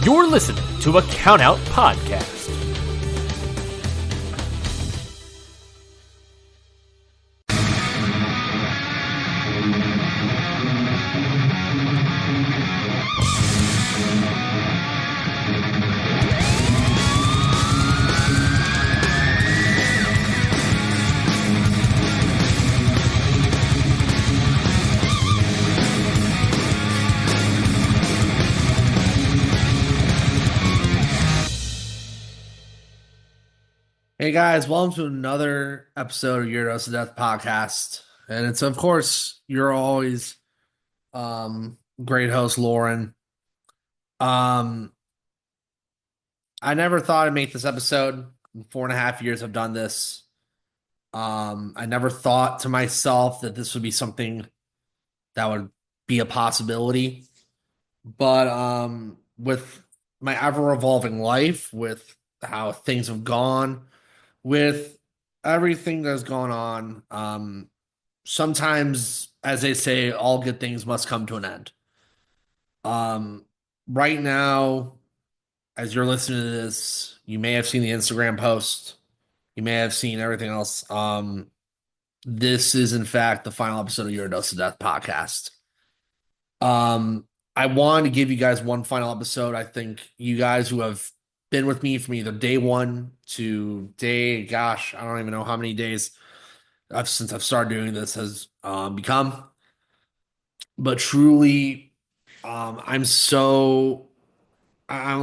You're listening to a Countout Podcast. Hey guys, welcome to another episode of Your Dose of Death podcast. And it's of course your always great host, Lauren. Um I never thought I'd make this episode. In 4.5 years I've done this. I never thought to myself that this would be something that would be a possibility. But with my ever evolving life, with how things have gone, with everything that's gone on, sometimes, as they say, all good things must come to an end. Um, right now, as you're listening to this, you may have seen the Instagram post, you may have seen everything else. This is in fact the final episode of Your Dose of Death podcast. I wanted to give you guys one final episode. I think you guys who have been with me from either day one to day, gosh, I don't even know how many days since I've started doing this has become. But truly, I'm a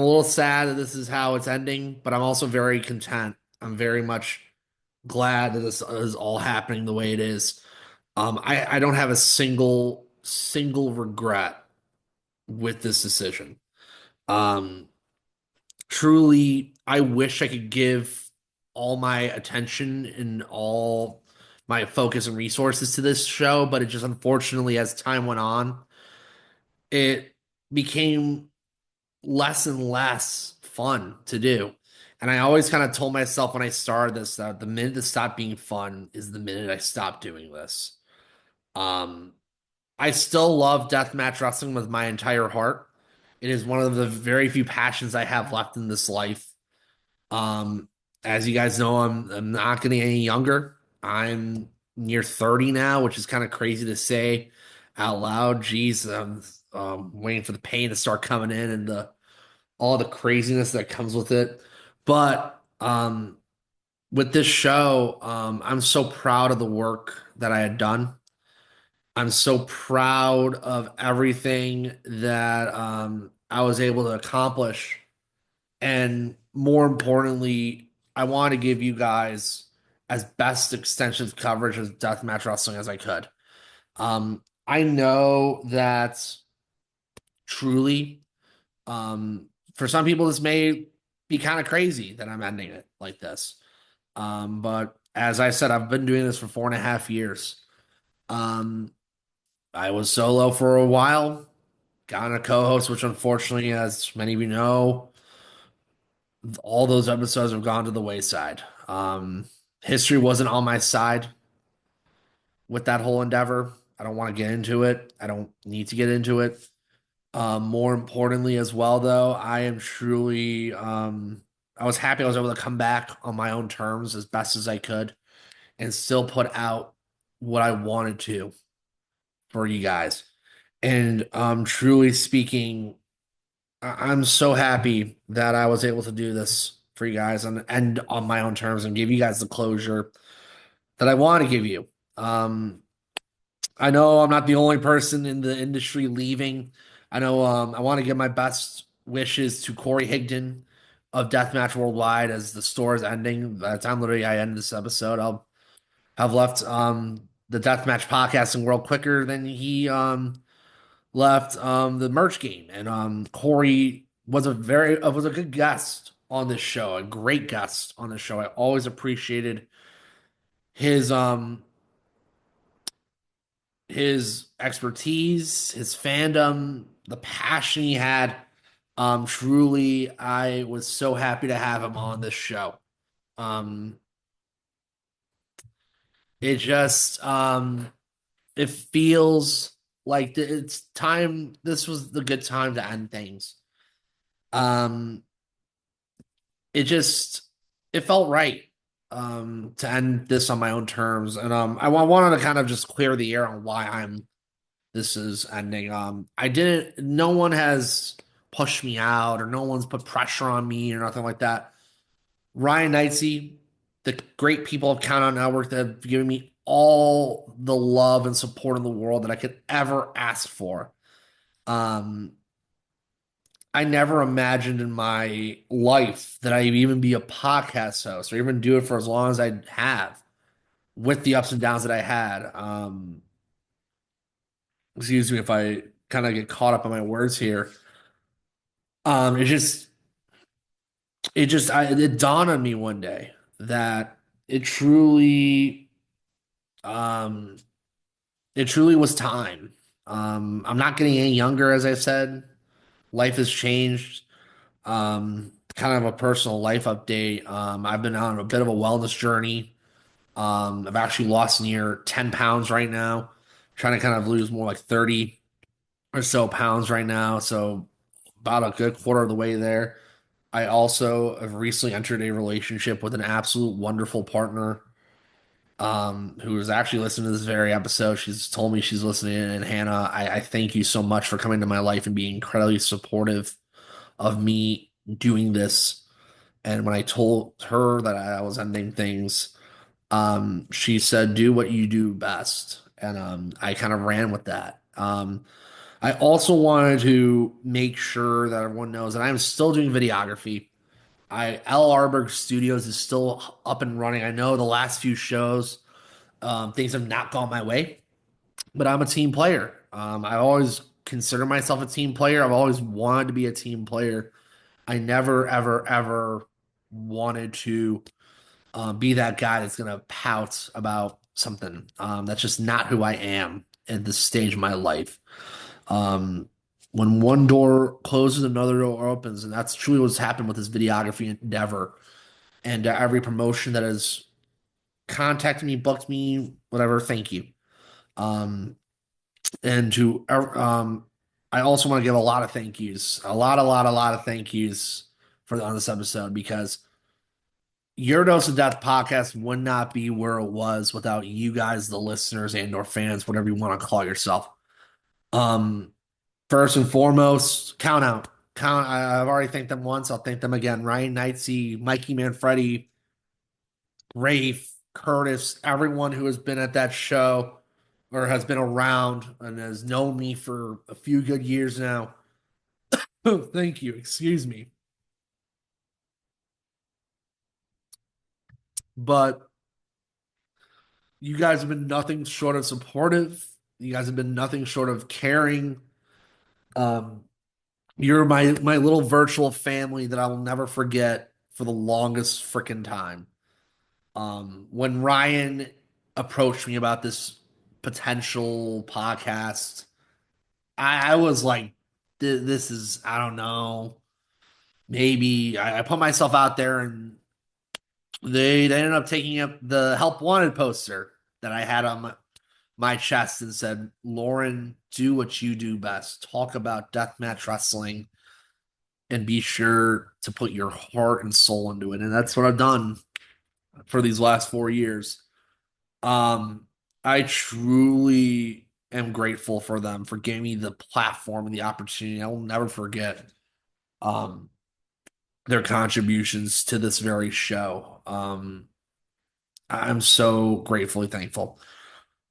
little sad that this is how it's ending, but I'm also very content. I'm very much glad that this is all happening the way it is. I don't have a single regret with this decision. Um, truly, I wish I could give all my attention and all my focus and resources to this show, but it just unfortunately, as time went on, it became less and less fun to do. And I always kind of told myself when I started this that the minute it stopped being fun is the minute I stopped doing this. Um, I still love deathmatch wrestling with my entire heart. It is one of the very few passions I have left in this life. Um, as you guys know, I'm not getting any younger. I'm near 30 now, which is kind of crazy to say out loud. Jeez, I'm waiting for the pain to start coming in and all the craziness that comes with it. But with this show, I'm so proud of the work that I had done. I'm so proud of everything that I was able to accomplish. And more importantly, I want to give you guys as best extensive coverage of deathmatch wrestling as I could. I know that truly, for some people, this may be kind of crazy that I'm ending it like this. But as I said, I've been doing this for 4.5 years. Um, I was solo for a while, got on a co-host, which unfortunately, as many of you know, all those episodes have gone to the wayside. History wasn't on my side with that whole endeavor. I don't want to get into it. I don't need to get into it. More importantly, as well, though, I am truly, I was happy I was able to come back on my own terms as best as I could and still put out what I wanted to for you guys. And truly speaking, I'm so happy that I was able to do this for you guys and on my own terms and give you guys the closure that I want to give you. Um, I know I'm not the only person in the industry leaving. I know I want to give my best wishes to Corey Higdon of Deathmatch Worldwide as the store is ending. By the time literally I end this episode, I'll have left the Deathmatch podcasting world quicker than he left the merch game. And Corey was a good guest on this show, a great guest on the show. I always appreciated his his expertise, his fandom, the passion he had. Truly, I was so happy to have him on this show. Um, it just it feels like it's time. This was the good time to end things. Um, it just it felt right to end this on my own terms, and wanted to kind of just clear the air on why I'm this is ending. I didn't. No one has pushed me out, or no one's put pressure on me, or nothing like that. Ryan Knightsey, the great people of Count Out Network that have given me all the love and support in the world that I could ever ask for. Um, I never imagined in my life that I'd even be a podcast host or even do it for as long as I have with the ups and downs that I had. Excuse me if I kind of get caught up in my words here. Um, it just, it dawned on me one day that it truly, um, it truly was time. I'm not getting any younger, as I said. Life has changed. Kind of a personal life update. I've been on a bit of a wellness journey. I've actually lost near 10 pounds right now. Trying to kind of lose more like 30 or so pounds right now. So about a good quarter of the way there. I also have recently entered a relationship with an absolute wonderful partner, who is actually listening to this very episode. She's told me she's listening, and Hannah, I thank you so much for coming to my life and being incredibly supportive of me doing this. And when I told her that I was ending things, she said, "Do what you do best," and I kind of ran with that. I also wanted to make sure that everyone knows that I'm still doing videography. L. Arberg Studios is still up and running. I know the last few shows, things have not gone my way, but I'm a team player. I always consider myself a team player. I've always wanted to be a team player. I never, ever, ever wanted to be that guy that's going to pout about something. That's just not who I am at this stage of my life. Um, when one door closes, another door opens, and that's truly what's happened with this videography endeavor. And every promotion that has contacted me, booked me, whatever, thank you. Um, and to I also want to give a lot of thank yous, a lot of thank yous for on this episode because Your Dose of Death podcast would not be where it was without you guys, the listeners and or fans, whatever you want to call yourself. Um, First and foremost, count out. I've already thanked them once. I'll thank them again. Ryan Knightsey, Mikey Manfredi, Rafe, Curtis, everyone who has been at that show or has been around and has known me for a few good years now. Thank you. Excuse me. But you guys have been nothing short of supportive. You guys have been nothing short of caring. Um, you're my little virtual family that I will never forget for the longest freaking time. When Ryan approached me about this potential podcast, I was like, this is, I don't know, maybe I put myself out there and they ended up taking up the help wanted poster that I had on my chest and said, Lauren, do what you do best. Talk about deathmatch wrestling and be sure to put your heart and soul into it. And that's what I've done for these last 4 years. Um, I truly am grateful for them for giving me the platform and the opportunity. I will never forget um their contributions to this very show. I'm so gratefully thankful.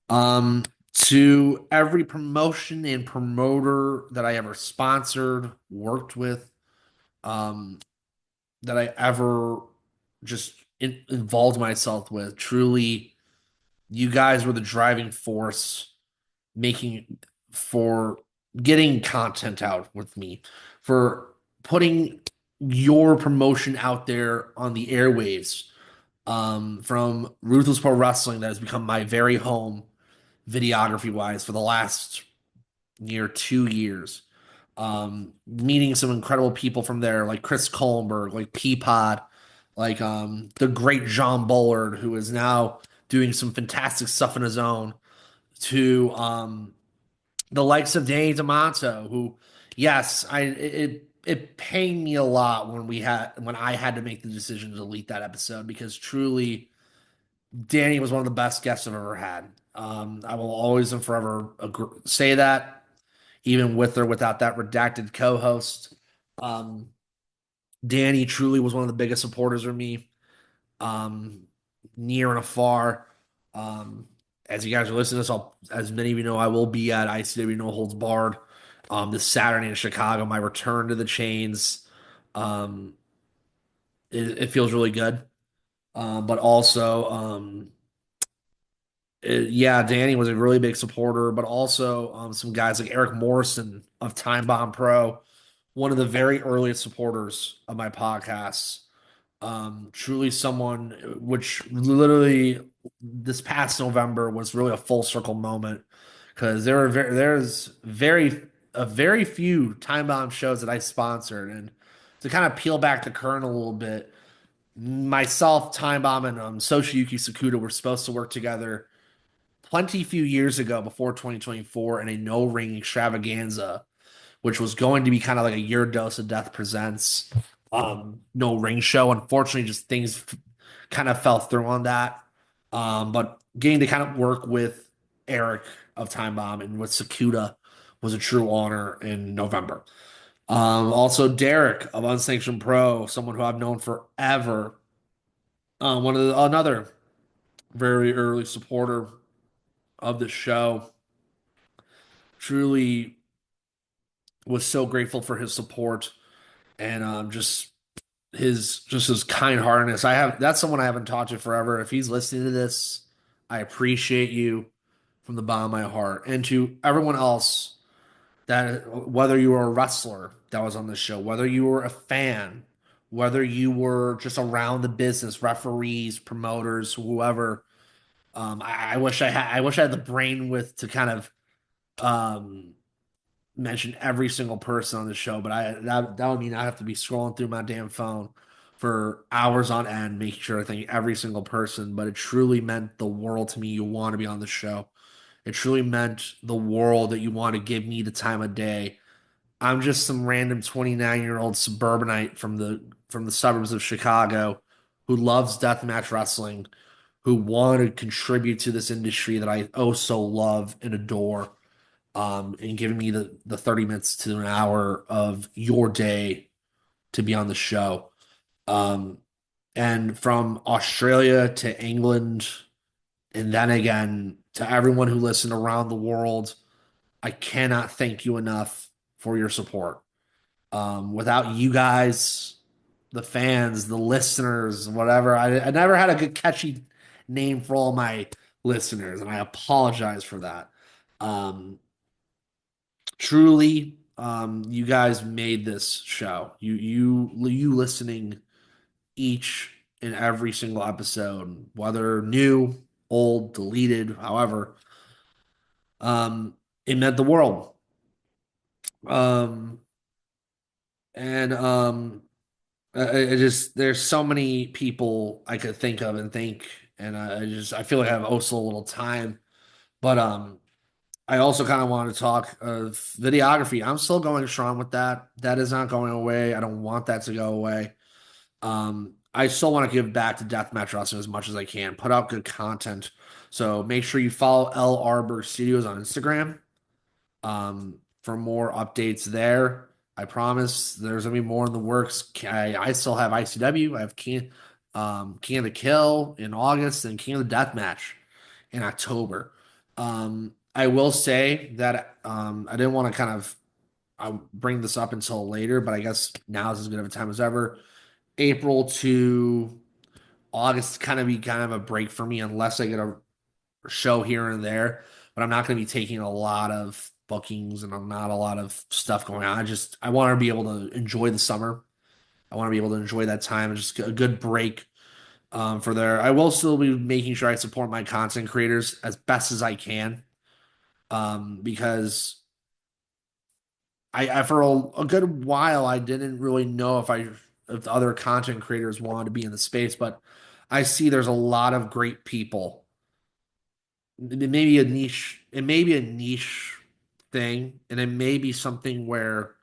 Um, to every promotion and promoter that I ever sponsored, worked with, um, that I ever just involved myself with, truly, you guys were the driving force making for getting content out with me, for putting your promotion out there on the airwaves, from Ruthless Pro Wrestling that has become my very home videography wise for the last near 2 years. Meeting some incredible people from there, like Chris Kohlenberg, like Peapod, like the great John Bullard, who is now doing some fantastic stuff in his own, to the likes of Danny D'Amato, who, yes, it pained me a lot when I had to make the decision to delete that episode because truly Danny was one of the best guests I've ever had. I will always and forever say that, even with or without that redacted co-host. Um, Danny truly was one of the biggest supporters of me, um, near and afar. Um, as you guys are listening to this, as many of you know, I will be at ICW No Holds Barred this Saturday in Chicago. My return to the chains. Um, it feels really good, but also, yeah, Danny was a really big supporter, but also some guys like Eric Morrison of Time Bomb Pro, one of the very earliest supporters of my podcasts. Truly someone which literally this past November was really a full circle moment because there's a very few Time Bomb shows that I sponsored, and to kind of peel back the curtain a little bit, myself, Time Bomb, and Soshiyuki Sakuda were supposed to work together plenty few years ago before 2024 in a no ring extravaganza, which was going to be kind of like a Your Dose of Death presents no ring show. Unfortunately, just things kind of fell through on that. But getting to kind of work with Eric of Time Bomb and with Sakuda was a true honor in November. Also Derek of Unsanctioned Pro, someone who I've known forever. Another very early supporter of the show. Truly was so grateful for his support and just his kind heartedness. That's someone I haven't talked to forever. If he's listening to this, I appreciate you from the bottom of my heart. And to everyone else that whether you were a wrestler that was on the show, whether you were a fan, whether you were just around the business, referees, promoters, whoever. I wish I had the brain with to kind of um mention every single person on the show, but that would mean I have to be scrolling through my damn phone for hours on end, making sure I thank every single person. But it truly meant the world to me. You want to be on the show. It truly meant the world that you want to give me the time of day. I'm just some random 29-year-old suburbanite from the suburbs of Chicago who loves deathmatch wrestling, who want to contribute to this industry that I oh so love and adore, and giving me the 30 minutes to an hour of your day to be on the show. Um, and from Australia to England, and then again to everyone who listened around the world, I cannot thank you enough for your support. Without you guys, the fans, the listeners, whatever, I never had a good catchy name for all my listeners, and I apologize for that. Um, Truly, you guys made this show. You listening each and every single episode, whether new, old, deleted, however, um, it meant the world. Um, and I just there's so many people I could think of and think, and I feel like I have also a little time, but I also kind of want to talk of videography. I'm still going strong with that. That is not going away. I don't want that to go away. I still want to give back to Deathmatch Wrestling as much as I can, put out good content. So make sure you follow L Arbor Studios on Instagram for more updates there. I promise there's gonna be more in the works. I still have ICW. I have King of the Kill in August and King of the Deathmatch in October. I will say that I didn't want to kind of bring this up until later, but I guess now is as good of a time as ever. April to August kind of be kind of a break for me unless I get a show here and there, but I'm not going to be taking a lot of bookings and I'm not a lot of stuff going on. I want to be able to enjoy the summer. I want to be able to enjoy that time and just a good break for there. I will still be making sure I support my content creators as best as I can because I for a good while I didn't really know if the other content creators wanted to be in the space, but I see there's a lot of great people. It may be a niche thing, and it may be something where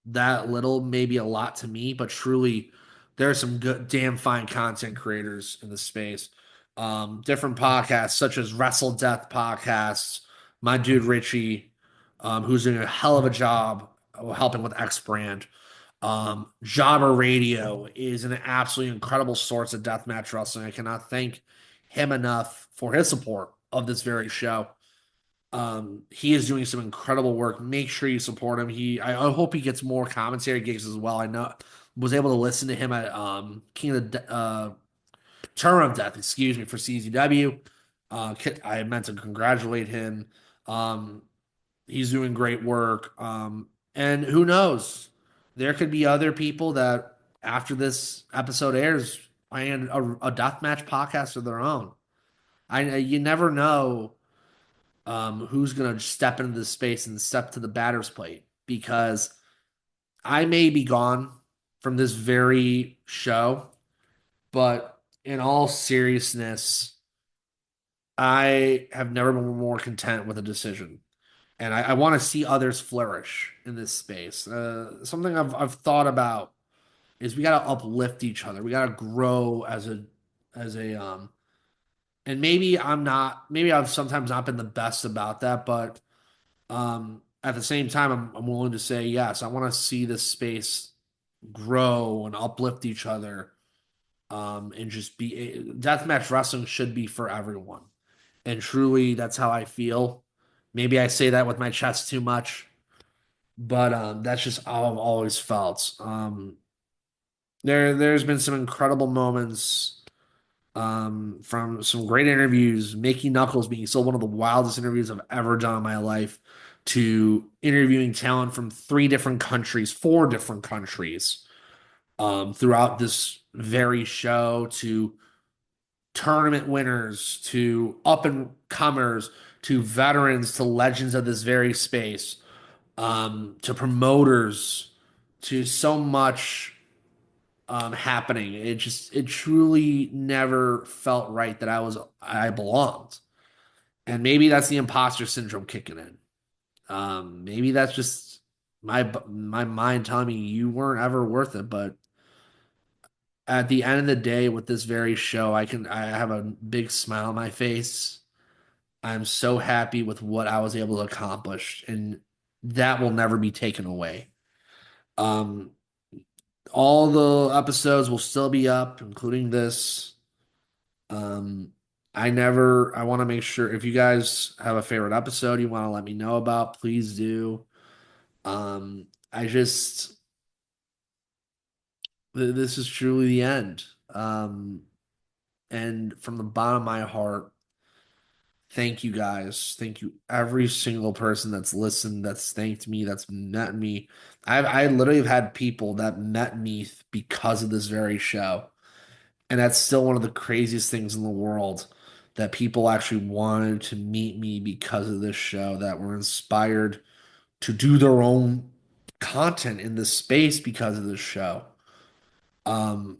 that little may be a lot to me, but truly, there are some good, damn fine content creators in the space. Different podcasts such as Wrestle Death podcasts, my dude Richie, who's doing a hell of a job helping with X Brand. Jobber Radio is an absolutely incredible source of deathmatch wrestling. I cannot thank him enough for his support of this very show. He is doing some incredible work. Make sure you support him. I hope he gets more commentary gigs as well. I know was able to listen to him at King of the Tournament of Death, excuse me, for CZW. I meant to congratulate him. Um, he's doing great work. And who knows? There could be other people that after this episode airs, find a deathmatch podcast of their own. You never know who's going to step into this space and step to the batter's plate because I may be gone from this very show, but in all seriousness, I have never been more content with a decision. And I want to see others flourish in this space. Something I've thought about is we got to uplift each other. We got to grow as a and maybe I've sometimes not been the best about that, but at the same time, I'm willing to say yes. I want to see this space grow and uplift each other, and just be deathmatch wrestling should be for everyone, and truly, that's how I feel. Maybe I say that with my chest too much, but that's just how I've always felt. There's been some incredible moments from some great interviews. Mickey Knuckles being still one of the wildest interviews I've ever done in my life, to interviewing talent from 3 different countries, 4 different countries, throughout this very show, to tournament winners, to up and comers, to veterans, to legends of this very space, to promoters, to so much happening. It truly never felt right that I belonged. And maybe that's the imposter syndrome kicking in. Maybe that's just my mind telling me you weren't ever worth it. But at the end of the day, with this very show, I have a big smile on my face. I'm so happy with what I was able to accomplish, and that will never be taken away. Um, all the episodes will still be up, including this. Um, I want to make sure if you guys have a favorite episode you want to let me know about, please do. I just, this is truly the end. And from the bottom of my heart, thank you guys. Thank you, every single person that's listened, that's thanked me, that's met me. I literally have had people that met me because of this very show. And that's still one of the craziest things in the world, that people actually wanted to meet me because of this show, that were inspired to do their own content in this space because of this show. Um,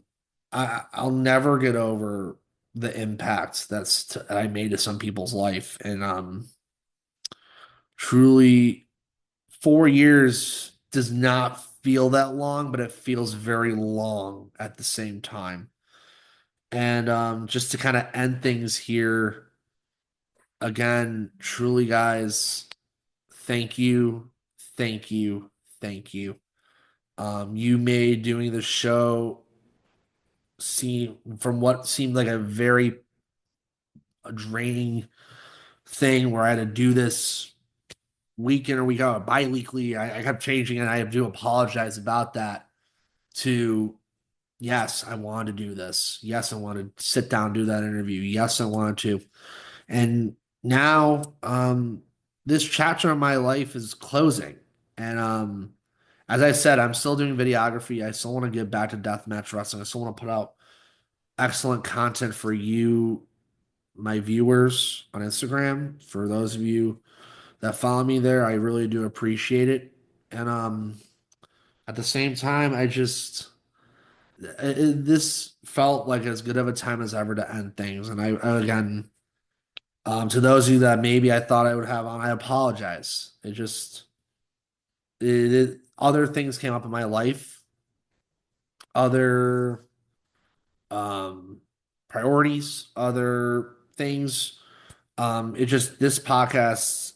I'll never get over the impact that I made to some people's life, and truly, 4 years does not feel that long, but it feels very long at the same time. And just to kind of end things here, again, truly, guys, thank you, thank you, thank you. You made doing the show seem, from what seemed like a very draining thing where I had to do this week in or week out, bi-weekly. I kept changing it. I have to apologize about that. To yes, I wanted to do this. Yes, I wanted to sit down and do that interview. Yes, I wanted to. And now this chapter of my life is closing. And as I said, I'm still doing videography. I still want to get back to deathmatch wrestling. I still want to put out excellent content for you, my viewers on Instagram. For those of you that follow me there, I really do appreciate it. And at the same time, this felt like as good of a time as ever to end things. And I again, to those of you that maybe I thought I would have on, I apologize. other things came up in my life, other priorities, other things. It just this podcast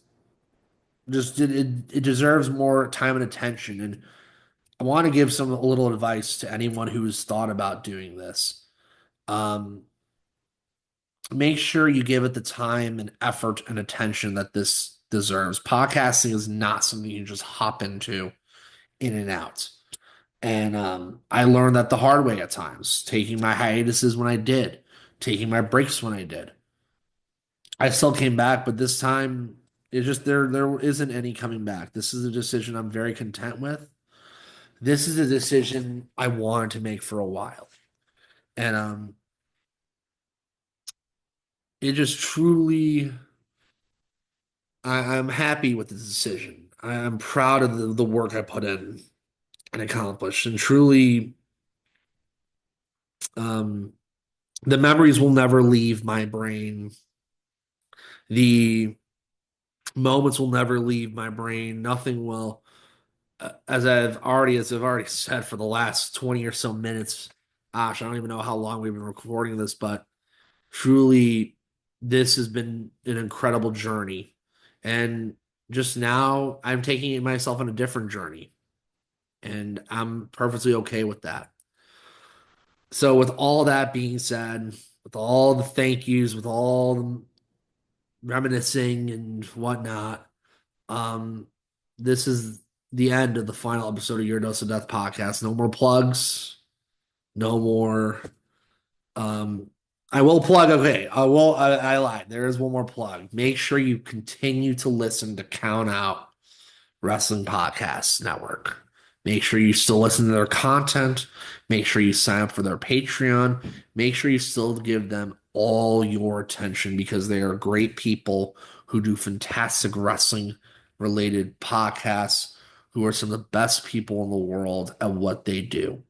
just it deserves more time and attention, and I want to give some a little advice to anyone who's thought about doing this. Um, Make sure you give it the time and effort and attention that this deserves. Podcasting is not something you just hop into in and out. And I learned that the hard way at times, taking my hiatuses when I did, taking my breaks when I did. I still came back, but this time it just there isn't any coming back. This is a decision I'm very content with. This is a decision I wanted to make for a while. And it just truly I'm happy with the decision. I'm proud of the work I put in and accomplished. And truly um the memories will never leave my brain. The moments will never leave my brain. Nothing will. As I've already said for the last 20 or so minutes. Gosh, I don't even know how long we've been recording this, but truly, this has been an incredible journey. And just now, I'm taking myself on a different journey, and I'm perfectly okay with that. So, with all that being said, with all the thank yous, with all the reminiscing and whatnot, um, this is the end of the final episode of Your Dose of Death podcast. No more plugs. No more. I will plug. Okay, I lied. There is one more plug. Make sure you continue to listen to Count Out Wrestling Podcast Network. Make sure you still listen to their content. Make sure you sign up for their Patreon. Make sure you still give them all your attention because they are great people who do fantastic wrestling related podcasts, who are some of the best people in the world at what they do.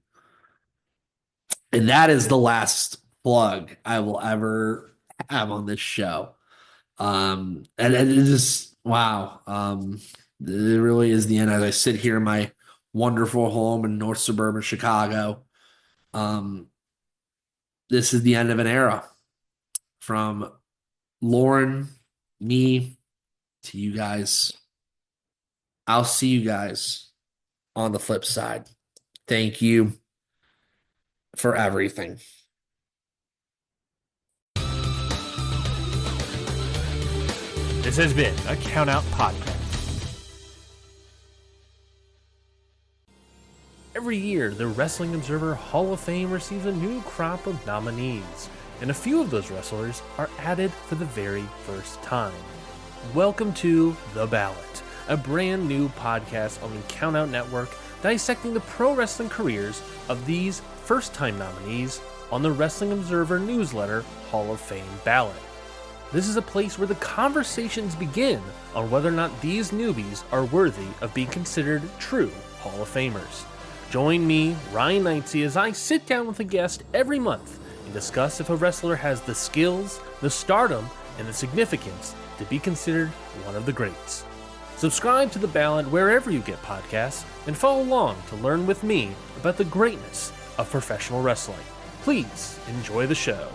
And that is the last plug I will ever have on this show. And it just, wow. It really is the end as I sit here in my wonderful home in North Suburban Chicago. This is the end of an era from Lauren, me, to you guys. I'll see you guys on the flip side. Thank you for everything. This has been a Count Out Podcast. Every year, the Wrestling Observer Hall of Fame receives a new crop of nominees, and a few of those wrestlers are added for the very first time. Welcome to The Ballot, a brand new podcast on the Count Out Network dissecting the pro wrestling careers of these first-time nominees on the Wrestling Observer newsletter Hall of Fame ballot. This is a place where the conversations begin on whether or not these newbies are worthy of being considered true Hall of Famers. Join me, Ryan Knightsey, as I sit down with a guest every month and discuss if a wrestler has the skills, the stardom, and the significance to be considered one of the greats. Subscribe to The Ballot wherever you get podcasts and follow along to learn with me about the greatness of professional wrestling. Please enjoy the show.